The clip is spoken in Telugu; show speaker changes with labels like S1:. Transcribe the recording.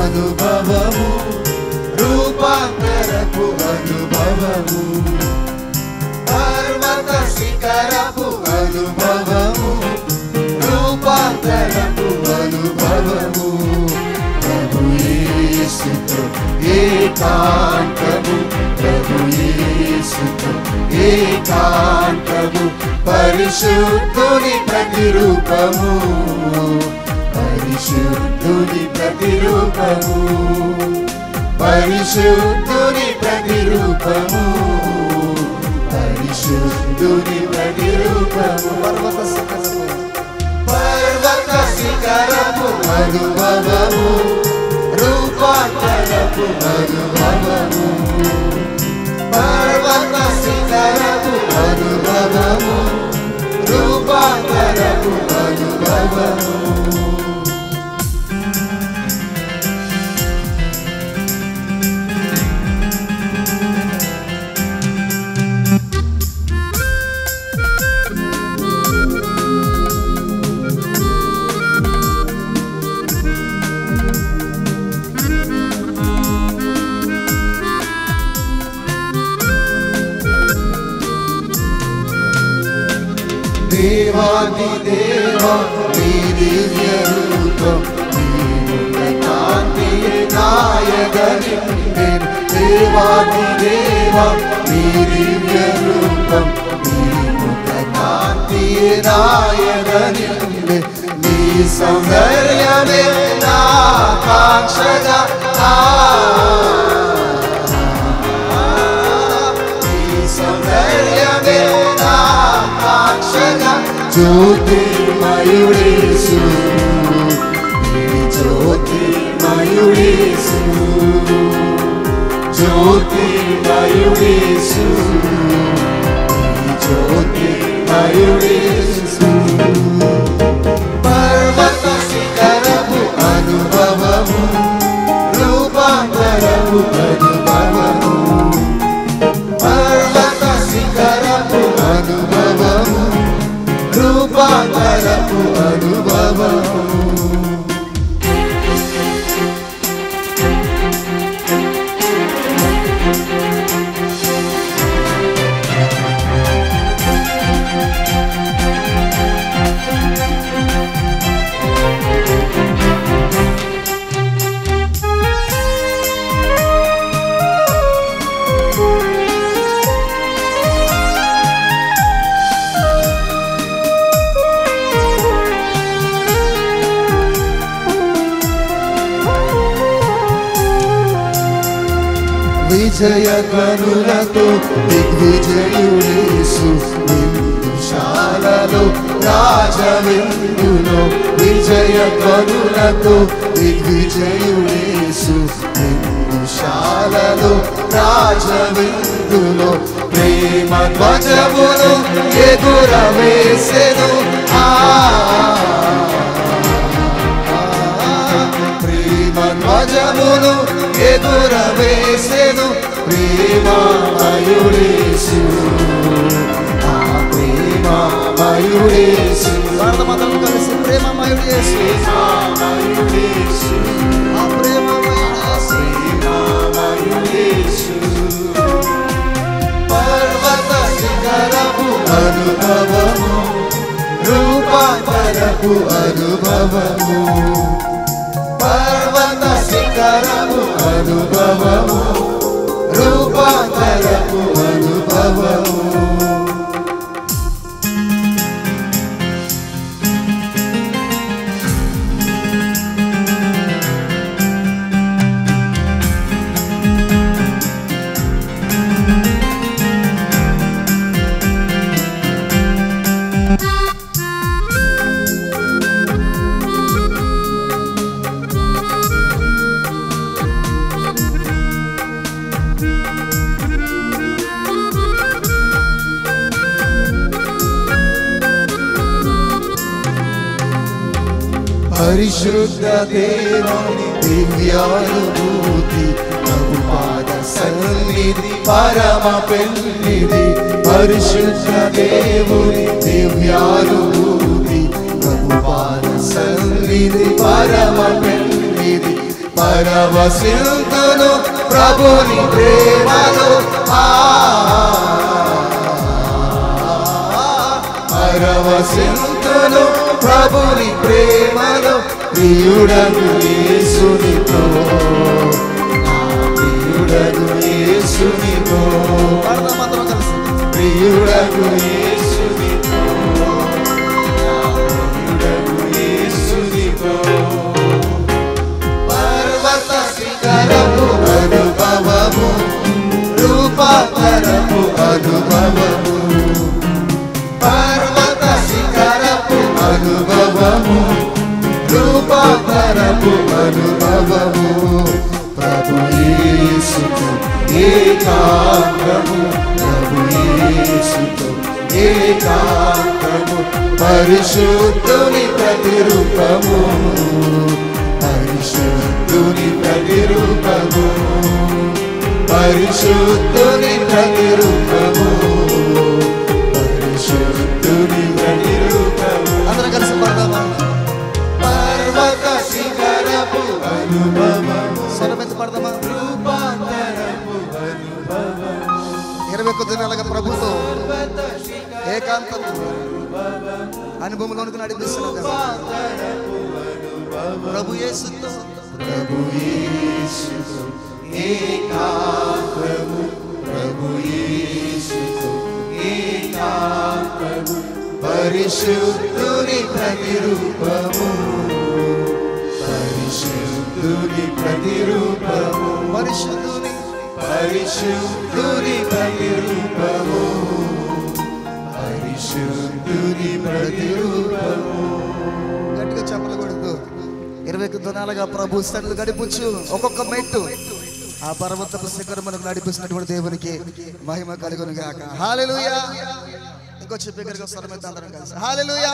S1: అనుభవము, రూపాంతరపు అనుభవము, పర్వత శిఖరపు అనుభవము, రూపాంతరపు అనుభవము, ప్రభు యేసుతో ఏకాంతము, ప్రభు యేసుతో ఏకాంతము, పరిశుద్ధుని ప్రతిరూపము, పరిశుద్ధుని ప్రతిరూపము, పరిశుద్ధుని ప్రతిరూపము, పరిశుద్ధుని ప్రతిరూపము, పర్వత శిఖరపు అనుభవము, రూపాంతరపు అనుభవము, పర్వత శిఖరపు అనుభవము, రూపాంతరపు అనుభవము. దేవాది దేవా నీ దివ్య రూపం, నీ కాంతియే నాయగనిందే. దేవాది దేవా నీ దివ్య రూపం, నీ కాంతియే నాయగనిందే. నీ సౌందర్యమే నా కాంక్షగా, నీ సౌందర్యమే నా కాంక్షగా. జ్యోతిర్మయుడేసు, జ్యోతిర్మయుడేసు, జ్యోతిర్మయుడేసు, జ్యోతిర్మయుడేసు. పర్వత శిఖరపు అనుభవము, రూపాంతరపు అనుభవము, పర్వత శిఖరపు అనుభవము, రూపాంతరపు అనుభవము. విజయ ధ్వనులతో దిగ్విజయుడేసు, విందుశాలలో రాజవిందులో. విజయ ధ్వనులతో దిగ్విజయుడేసు, విందుశాలలో రాజవిందులో. ప్రేమ ధ్వజమును ఎగురవేసెను, ప్రేమ ధ్వజమును ఎగురవేసెను. ప్రేమమయుడేసు, ఆ ప్రేమమయుడేసు. భారతమాతను కలిసి ప్రేమమయుడేసు, ప్రేమమయుడేసు, ఆ ప్రేమమయుడేసు, ప్రేమమయుడేసు. పర్వత శిఖరపు అనుభవము, రూపాంతరపు అనుభవము, పర్వత శిఖరపు అనుభవము, రూపాంతరపు అనుభవము. పరిశుద్ధ దేవుని దివ్యానుభూతి, ప్రభుపాద సన్నిధి పరమ పెన్నిధి. పరిశుద్ధ దేవుని దివ్యానుభూతి, ప్రభుపాద సన్నిధి పరమ పెన్నిధి. పరవశింతును ప్రభుని ప్రేమలో పరవశింతును ప్రభుని ప్రేమలో ప్రియుడగు యేసునితో ప్రియుడగు యేసునితో ప్రియుడగు యేసునితో ప్రియుడగు యేసునితో పర్వత శిఖరపు అనుభవము రూపాంతరపు అనుభవము పర్వత శిఖరపు అనుభవము రూపాంతరపు అనుభవము ప్రభు యేసుతో ఏకాంతము ప్రభు యేసుతో ఏకాంతము పరిశుద్ధుని ప్రతిరూపము పరిశుద్ధుని ప్రతిరూపము పరిశుద్ధుని ప్రతిరూపము పరిశుద్ధుని ప్రతిరూపము అందరం కలిసి పాడదామా పర్వత శిఖరపు అనుభవము స్వరమెత్తి పాడదామా రూపాంతరపు అనుభవము 21 దినాలుగా ప్రభుతో ఏకాంతము అనుభవంలోనికి నడిపిస్తున్నాడు ప్రభు యేసుతో ఏకాంతము ప్రభు యేసుతో ఏకాంతము పరిశుద్ధుని ప్రతిరూపము పరిశుద్ధుని ప్రతిరూపము పరిశుద్ధుని పరిశుద్ధుని ప్రతిరూపము పరిశుద్ధుని ప్రతిరూపము గట్టిగా చెప్పలు కొడుతూ 21 దినాలుగా ప్రభు సన్నిధిలో గడిపుచ్చు ఒక్కొక్క మెట్టు ఆ పర్వతపు శిఖరములకు నడిపిస్తున్నటువంటి దేవునికి మహిమ కలుగును గాక హల్లెలూయా ఇంకో చెప్పే కలిగి అందరం కలిసి హల్లెలూయా